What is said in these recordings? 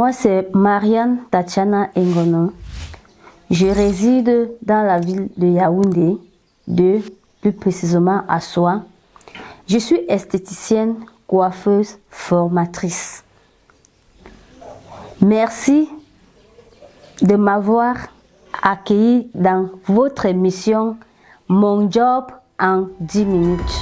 Moi, c'est Marianne Tatiana Ngono. Je réside dans la ville de Yaoundé, plus précisément à Soa. Je suis esthéticienne, coiffeuse, formatrice. Merci de m'avoir accueilli dans votre émission Mon Job en 10 minutes.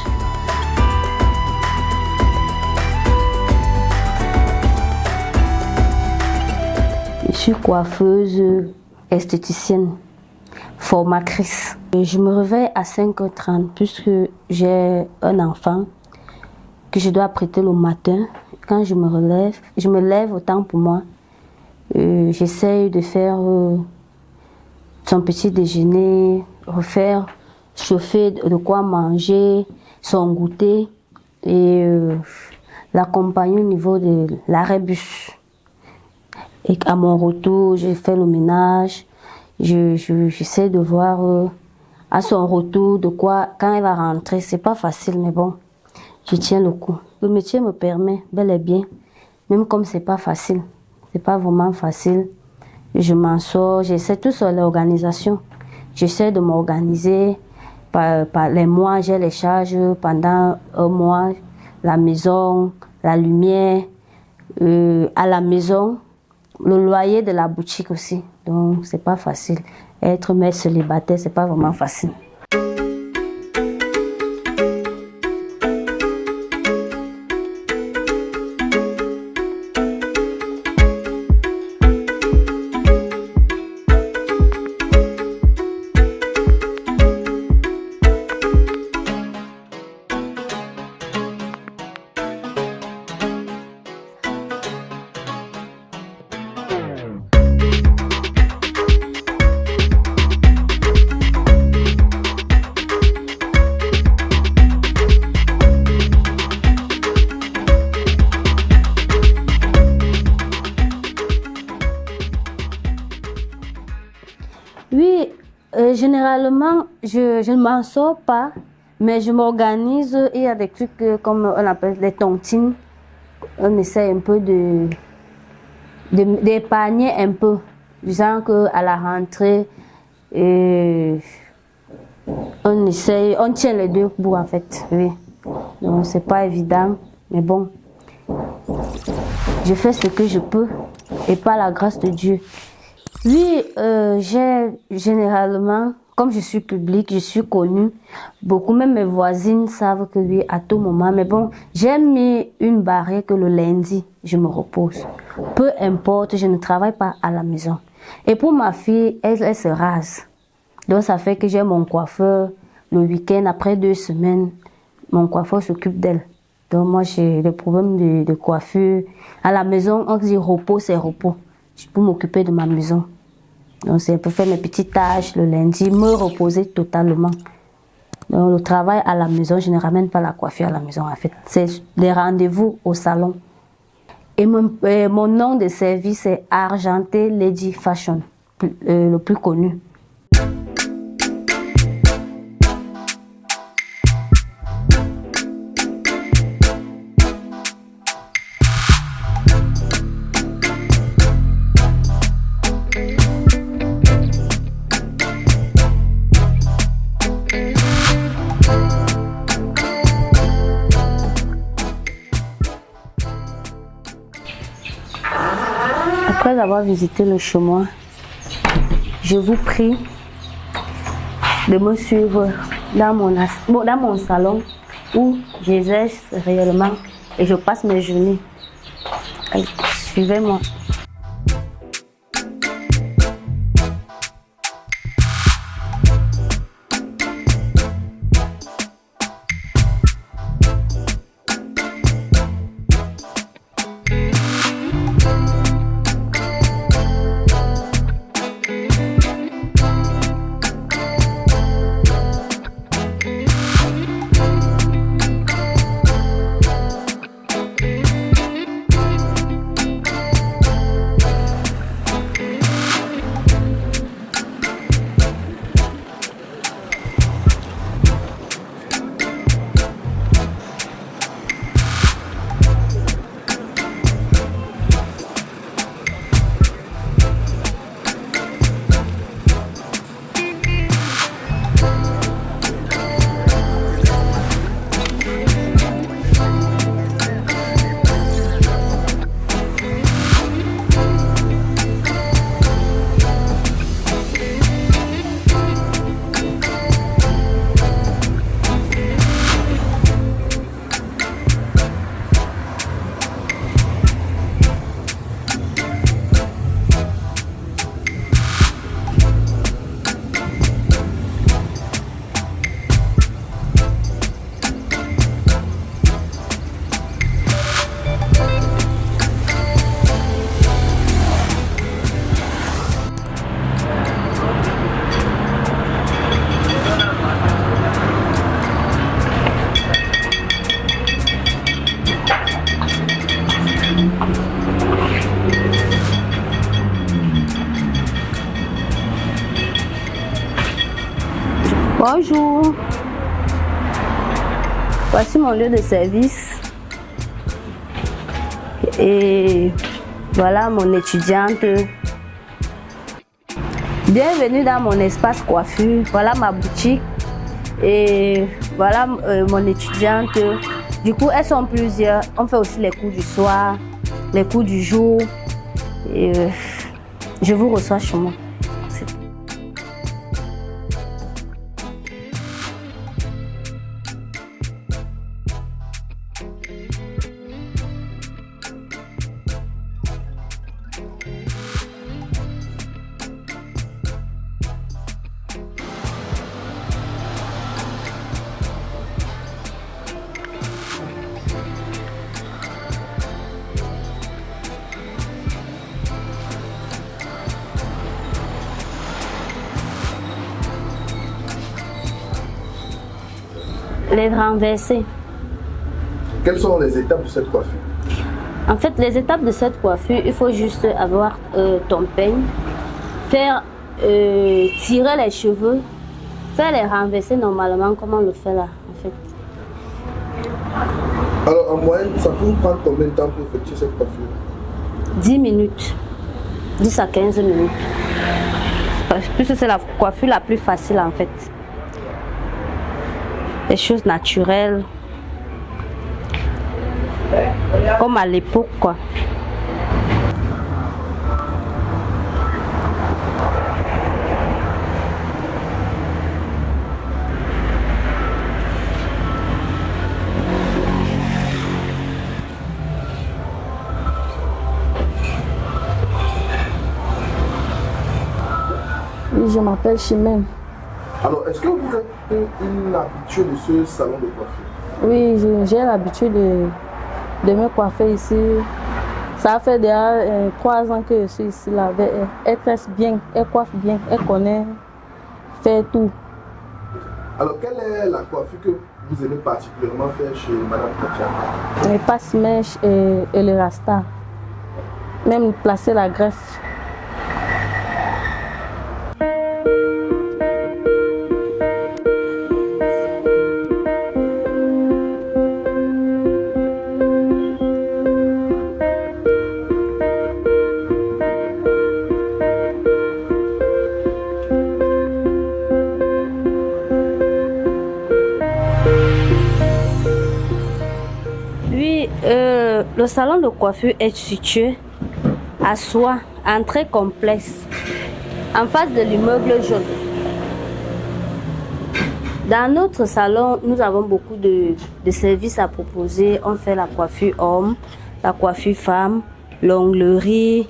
Je suis coiffeuse, esthéticienne, formatrice. Je me réveille à 5h30 puisque j'ai un enfant que je dois prêter le matin. Quand je me lève autant pour moi. J'essaye de faire son petit déjeuner, chauffer de quoi manger, son goûter et l'accompagner au niveau de l'arrêt bus. Et à mon retour, je fais le ménage. J'essaie de voir à son retour de quoi, quand elle va rentrer, c'est pas facile, mais bon, je tiens le coup. Le métier me permet bel et bien, même comme c'est pas facile, c'est pas vraiment facile, je m'en sors, j'essaie tout sur l'organisation. J'essaie de m'organiser. Par les mois, j'ai les charges pendant un mois, la maison, la lumière, à la maison, le loyer de la boutique aussi. Donc, c'est pas facile. Être mère célibataire, c'est pas vraiment facile. Oui, généralement, je ne m'en sors pas, mais je m'organise. Il y a des trucs comme on appelle les tontines. On essaie un peu d'épargner un peu. Disant qu'à la rentrée, on tient les deux bouts en fait. Oui. Donc c'est pas évident, mais bon. Je fais ce que je peux et par la grâce de Dieu. Oui, j'ai généralement, comme je suis publique, je suis connue, beaucoup, même mes voisines savent que oui, à tout moment, mais bon, j'ai mis une barrière que le lundi, je me repose. Peu importe, je ne travaille pas à la maison. Et pour ma fille, elle se rase. Donc ça fait que j'ai mon coiffeur le week-end, après 2 semaines, mon coiffeur s'occupe d'elle. Donc moi, j'ai des problèmes de coiffure. À la maison, on dit repos, c'est repos. Je peux m'occuper de ma maison. Donc, c'est pour faire mes petites tâches le lundi, me reposer totalement. Donc, le travail à la maison, je ne ramène pas la coiffure à la maison, en fait. C'est des rendez-vous au salon. Et mon nom de service est Argenté Lady Fashion, le plus connu. Après avoir visité le chez moi, je vous prie de me suivre dans mon salon où j'exerce réellement et je passe mes journées. Allez, suivez-moi. Bonjour. Voici mon lieu de service. Et voilà mon étudiante. Bienvenue dans mon espace coiffure. Voilà ma boutique. Et voilà mon étudiante. Du coup, elles sont plusieurs. On fait aussi les cours du soir, les cours du jour. Et je vous reçois chez moi. Les renverser. Quelles sont les étapes de cette coiffure? En fait, les étapes de cette coiffure, il faut juste avoir ton peigne, faire tirer les cheveux, faire les renverser normalement comme on le fait là, en fait. Alors, en moyenne, ça peut prendre combien de temps pour effectuer cette coiffure? 10 minutes, 10 à 15 minutes. Puisque c'est la coiffure la plus facile en fait. Des choses naturelles, comme à l'époque quoi. Oui, je m'appelle Chimène. Alors, est-ce que vous êtes une habituée de ce salon de coiffure? Oui, j'ai l'habitude de me coiffer ici. Ça fait déjà 3 ans que je suis ici. Là. Elle tresse bien, elle coiffe bien, elle connaît faire tout. Alors, quelle est la coiffure que vous aimez particulièrement faire chez Madame Katia? Les passe-mèches et le rasta. Même placer la greffe. Oui, le salon de coiffure est situé à Soie, entrée complexe, en face de l'immeuble jaune. Dans notre salon, nous avons beaucoup de services à proposer. On fait la coiffure homme, la coiffure femme, l'onglerie,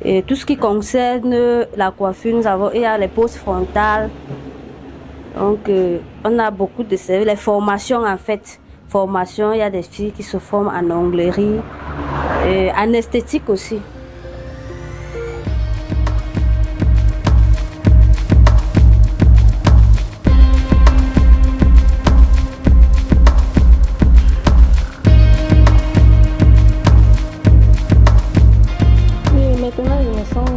et tout ce qui concerne la coiffure. Il y a les poses frontales. Donc, on a beaucoup de services. Les formations en fait. Formation, il y a des filles qui se forment en onglerie, en esthétique aussi. Oui, maintenant je me sens,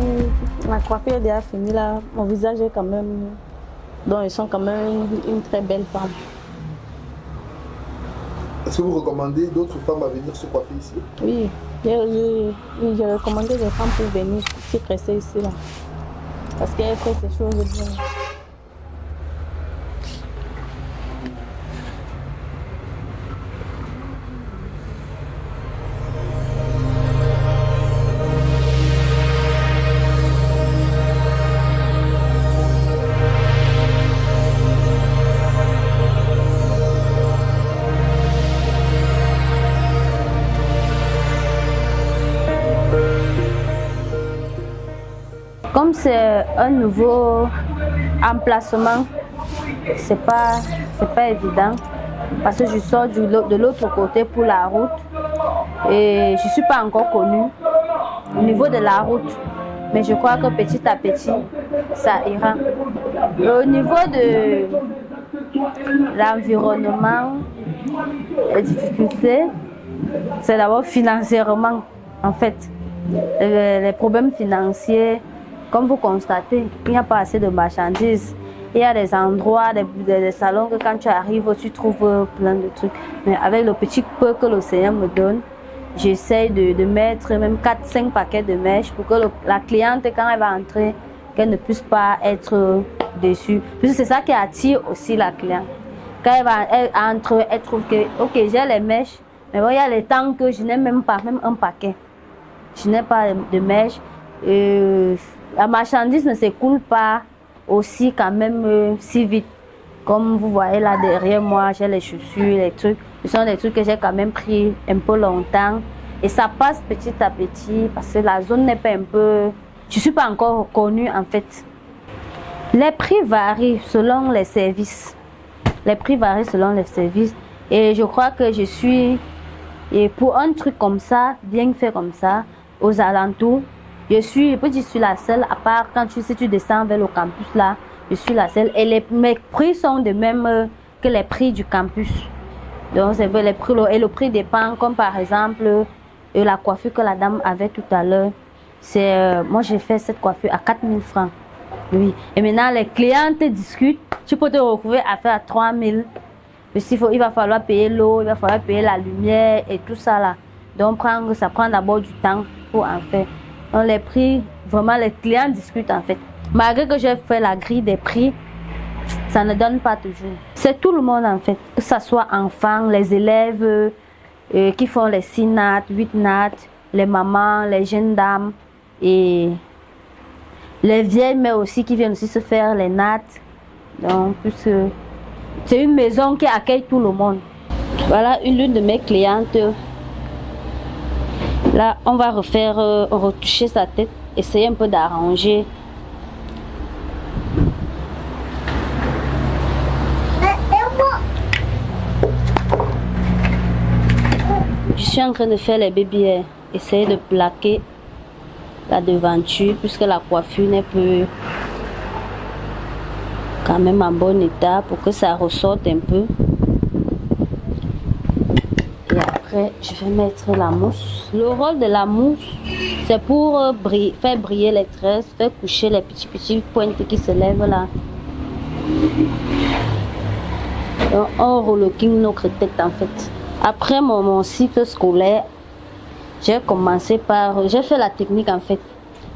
ma coiffure est déjà finie là, mon visage est quand même, donc je sens quand même une très belle femme. Est-ce que vous recommandez d'autres femmes à venir se coiffer ici? Oui, j'ai recommandé des femmes pour venir se tresser ici là, parce qu'elle fait ces choses bien. Comme c'est un nouveau emplacement, c'est pas évident parce que je sors de l'autre côté pour la route et je suis pas encore connue au niveau de la route, mais je crois que petit à petit ça ira. Au niveau de l'environnement, les difficultés, c'est d'abord financièrement en fait, les problèmes financiers. Comme vous constatez, il n'y a pas assez de marchandises. Il y a des endroits, des salons que quand tu arrives, tu trouves plein de trucs. Mais avec le petit peu que le Seigneur me donne, j'essaie de mettre même 4-5 paquets de mèches pour que la cliente, quand elle va entrer, qu'elle ne puisse pas être déçue. Puisque c'est ça qui attire aussi la cliente. Quand elle entre, elle trouve que, ok, j'ai les mèches, mais bon, il y a les temps que je n'ai même pas, même un paquet. Je n'ai pas de mèches. La marchandise ne s'écoule pas aussi quand même si vite. Comme vous voyez là derrière moi, j'ai les chaussures, les trucs. Ce sont des trucs que j'ai quand même pris un peu longtemps. Et ça passe petit à petit parce que la zone n'est pas un peu... Je ne suis pas encore connue en fait. Les prix varient selon les services. Les prix varient selon les services. Et je crois que je suis... Et pour un truc comme ça, bien fait comme ça, aux alentours, je suis la seule, à part quand si tu descends vers le campus là, je suis la seule. Et mes prix sont de même que les prix du campus. Donc c'est les prix, et le prix dépend, comme par exemple la coiffure que la dame avait tout à l'heure. Moi j'ai fait cette coiffure à 4 000 francs. Oui. Et maintenant les clientes discutent, tu peux te retrouver à faire à 3 000. Il va falloir payer l'eau, il va falloir payer la lumière et tout ça là. Donc ça prend d'abord du temps pour en faire. Donc les prix, vraiment les clients discutent en fait. Malgré que j'ai fait la grille des prix, ça ne donne pas toujours. C'est tout le monde en fait, que ce soit enfants, les élèves qui font les 6 nat, 8 nat, les mamans, les jeunes dames et les vieilles mais aussi qui viennent aussi se faire les nat. Donc c'est une maison qui accueille tout le monde. Voilà l'une de mes clientes. Là, on va retoucher sa tête, essayer un peu d'arranger. Je suis en train de faire les baby hairs, essayer de plaquer la devanture puisque la coiffure n'est plus quand même en bon état pour que ça ressorte un peu. Et après, je vais mettre la mousse. Le rôle de la mousse, c'est pour faire briller les tresses, faire coucher les petits pointes qui se lèvent là. Donc, on relooking notre tête en fait. Après mon cycle scolaire, j'ai fait la technique en fait.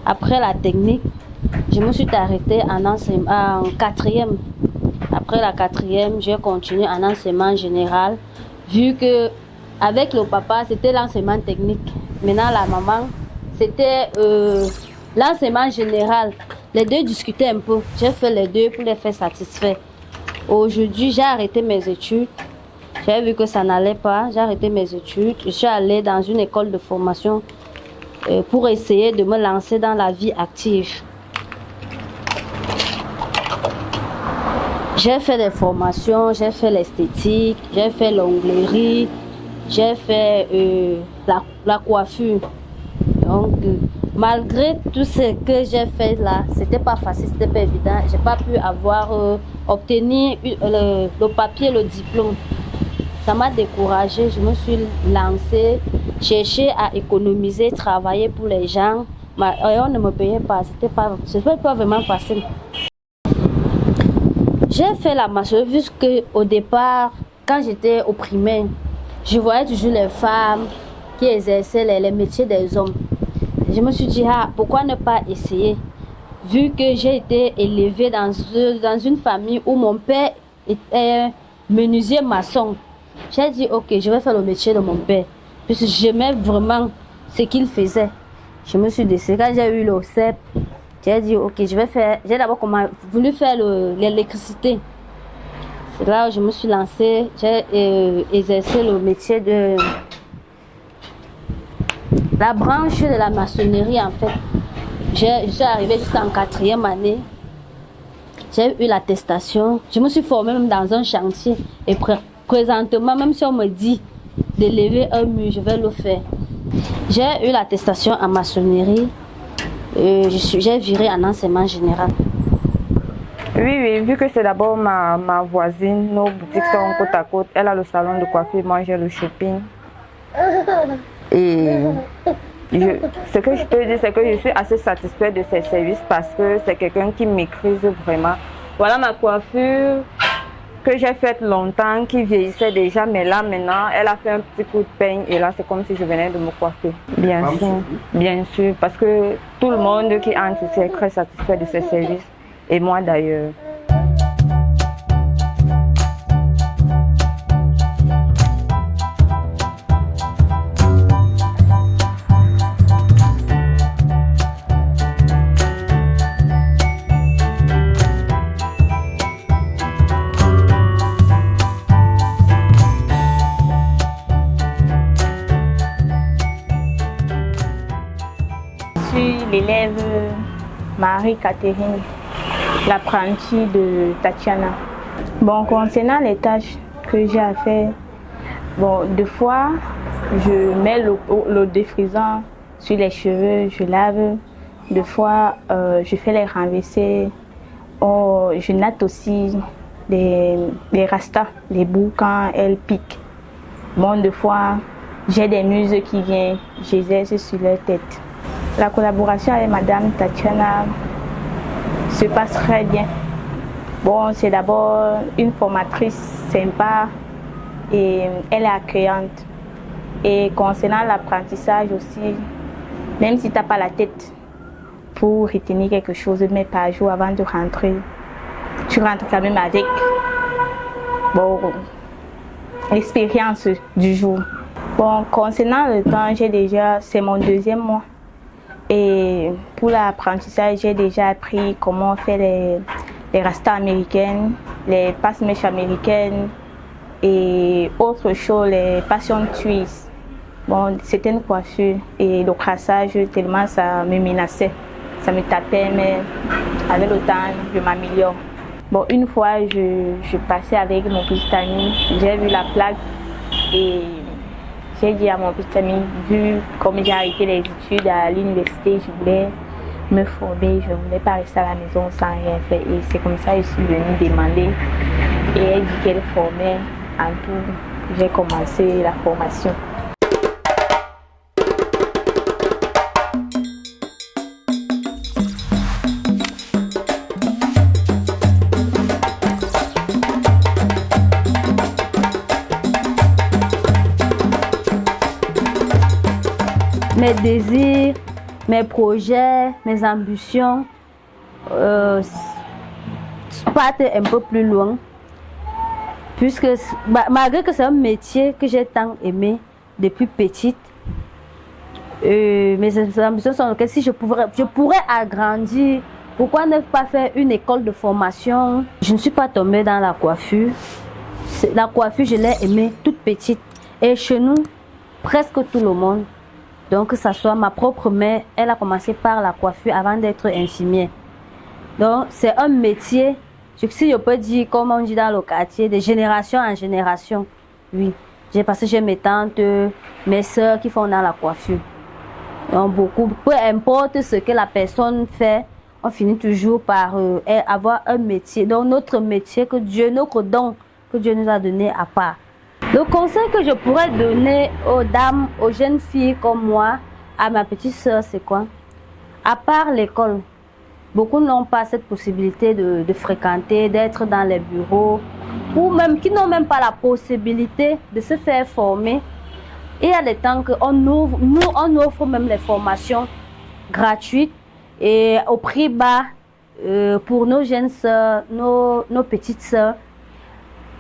Après la technique, je me suis arrêtée en quatrième. Après la quatrième, j'ai continué en enseignement général, vu que avec le papa, c'était l'enseignement technique. Maintenant, la maman, c'était l'enseignement général. Les deux discutaient un peu. J'ai fait les deux pour les faire satisfaire. Aujourd'hui, j'ai arrêté mes études. J'ai vu que ça n'allait pas. J'ai arrêté mes études. Je suis allée dans une école de formation pour essayer de me lancer dans la vie active. J'ai fait des formations, j'ai fait l'esthétique, j'ai fait l'onglerie, j'ai fait la coiffure. Donc, malgré tout ce que j'ai fait là, c'était pas facile, c'était pas évident. J'ai pas pu obtenir le papier, le diplôme. Ça m'a découragée. Je me suis lancée, chercher à économiser, travailler pour les gens. Mais on ne me payait pas. C'était pas vraiment facile. J'ai fait la maçonnerie vu qu'au départ, quand j'étais au primaire, je voyais toujours les femmes qui exerçaient les métiers des hommes. Je me suis dit, pourquoi ne pas essayer? Vu que j'ai été élevée dans une famille où mon père était menuisier maçon, j'ai dit, ok, je vais faire le métier de mon père. Puisque j'aimais vraiment ce qu'il faisait. Je me suis décidée, quand j'ai eu le CEP, j'ai dit, ok, j'ai d'abord voulu faire l'électricité. C'est là où je me suis lancée, j'ai exercé le métier de la branche de la maçonnerie en fait. J'ai arrivé jusqu'en 4e année. J'ai eu l'attestation. Je me suis formée même dans un chantier. Et présentement, même si on me dit de lever un mur, je vais le faire. J'ai eu l'attestation en maçonnerie. J'ai viré en enseignement général. Oui, vu que c'est d'abord ma voisine, nos boutiques sont côte à côte. Elle a le salon de coiffure, moi j'ai le shopping. Et ce que je peux dire, c'est que je suis assez satisfaite de ses services parce que c'est quelqu'un qui maîtrise vraiment Voilà ma coiffure que j'ai faite longtemps, qui vieillissait déjà, mais là maintenant, elle a fait un petit coup de peigne et là c'est comme si je venais de me coiffer. Bien sûr, parce que tout le monde qui entre ici est très satisfait de ses services et moi d'ailleurs. L'élève Marie-Catherine, l'apprentie de Tatiana. Bon, concernant les tâches que j'ai à faire, bon, deux fois, je mets l'eau défrisant sur les cheveux, je lave. Deux fois, je fais les renverser. Oh, je natte aussi les rastas, les bouts quand elles piquent. Bon, deux fois, j'ai des muses qui viennent, je les exerce sur leur tête. La collaboration avec Madame Tatiana se passe très bien. Bon, c'est d'abord une formatrice sympa et elle est accueillante. Et concernant l'apprentissage aussi, même si tu n'as pas la tête pour retenir quelque chose, mais par jour avant de rentrer, tu rentres quand même avec l'expérience du jour. Bon, concernant le temps, c'est mon 2e mois. Et pour l'apprentissage, j'ai déjà appris comment faire les rastas américaines, les passe-mèches américaines et autres choses, les passion twists. Bon, c'était une coiffure et le crassage, tellement ça me menaçait. Ça me tapait, mais avec le temps, je m'améliore. Bon, une fois, je passais avec mon petit ami, j'ai vu la plaque et j'ai dit à mon petit ami, vu comme j'ai arrêté les études à l'université, je voulais me former, je ne voulais pas rester à la maison sans rien faire. Et c'est comme ça que je suis venue demander. Et elle dit qu'elle formait. En tout, j'ai commencé la formation. Mes désirs, mes projets, mes ambitions partent un peu plus loin. Puisque malgré que c'est un métier que j'ai tant aimé depuis petite, mes ambitions sont que si je pourrais agrandir, pourquoi ne pas faire une école de formation? Je ne suis pas tombée dans la coiffure. La coiffure, je l'ai aimée toute petite. Et chez nous, presque tout le monde. Donc, que ce soit ma propre mère, elle a commencé par la coiffure avant d'être infirmière. Donc, c'est un métier, si je peux dire, comme on dit dans le quartier, de génération en génération. Oui, parce que j'ai mes tantes, mes soeurs qui font dans la coiffure. Donc, beaucoup, peu importe ce que la personne fait, on finit toujours par avoir un métier. Donc, notre métier, notre don que Dieu nous a donné à part. Le conseil que je pourrais donner aux dames, aux jeunes filles comme moi, à ma petite soeur, c'est quoi? À part l'école, beaucoup n'ont pas cette possibilité de fréquenter, d'être dans les bureaux, ou même qui n'ont même pas la possibilité de se faire former. Et il y a des temps qu'on ouvre, on offre même les formations gratuites et au prix bas pour nos jeunes soeurs, nos petites soeurs.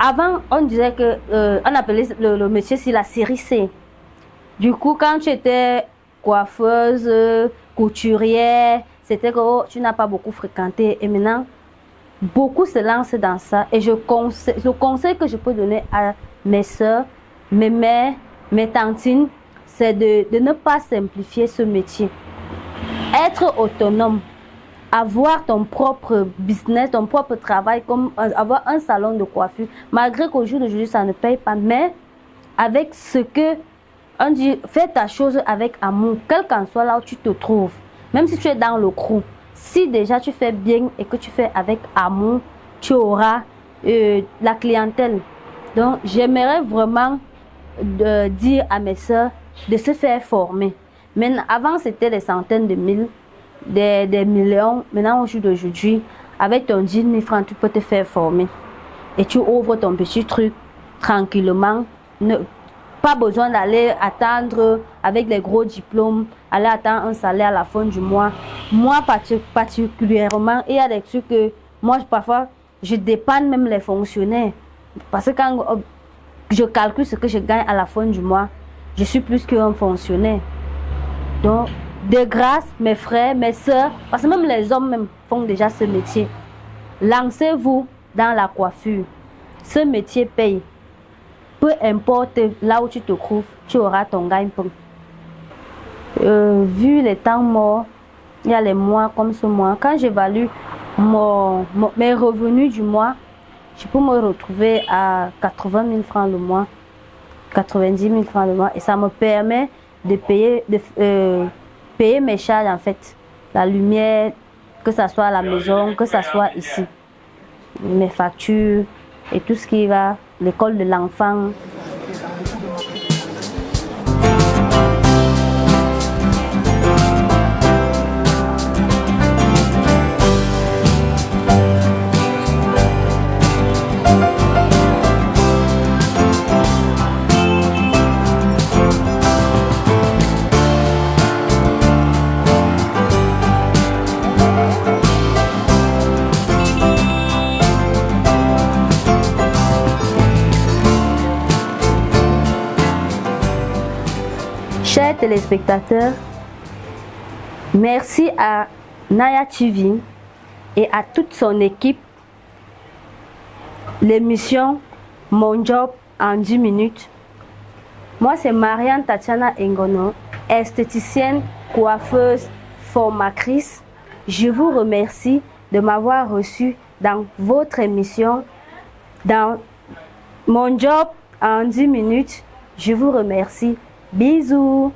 Avant, on disait que on appelait le métier c'est la série C. Du coup, quand tu étais coiffeuse, couturière, c'était que tu n'as pas beaucoup fréquenté. Et maintenant, beaucoup se lancent dans ça. Et le conseil que je peux donner à mes soeurs, mes mères, mes tantines, c'est de ne pas simplifier ce métier. Être autonome. Avoir ton propre business, ton propre travail, comme avoir un salon de coiffure, malgré qu'au jour d'aujourd'hui ça ne paye pas, mais avec ce que on dit, fais ta chose avec amour, quel qu'en soit là où tu te trouves, même si tu es dans le crew, si déjà tu fais bien et que tu fais avec amour, tu auras la clientèle. Donc j'aimerais vraiment dire à mes soeurs de se faire former. Mais avant c'était des centaines de mille, des millions. Maintenant, au jour d'aujourd'hui, avec ton 10 000 francs, tu peux te faire former. Et tu ouvres ton petit truc tranquillement. Pas besoin d'aller attendre avec les gros diplômes, aller attendre un salaire à la fin du mois. Moi, particulièrement, il y a des trucs que moi, parfois, je dépanne même les fonctionnaires. Parce que quand je calcule ce que je gagne à la fin du mois, je suis plus qu'un fonctionnaire. Donc, de grâce, mes frères, mes soeurs, parce que même les hommes même font déjà ce métier. Lancez-vous dans la coiffure. Ce métier paye. Peu importe là où tu te trouves, tu auras ton gagne-pain. Vu les temps morts, il y a les mois comme ce mois. Quand j'évalue mes revenus du mois, je peux me retrouver à 80 000 francs le mois, 90 000 francs le mois. Et ça me permet de payer mes charges en fait. La lumière, que ce soit à la maison, que ce soit ici. Mes factures et tout ce qui va, l'école de l'enfant. Chers téléspectateurs, merci à Naya TV et à toute son équipe. L'émission Mon Job en 10 minutes. Moi, c'est Marianne Tatiana Ngono, esthéticienne, coiffeuse, formatrice. Je vous remercie de m'avoir reçu dans votre émission, dans Mon Job en 10 minutes. Je vous remercie. Bisous.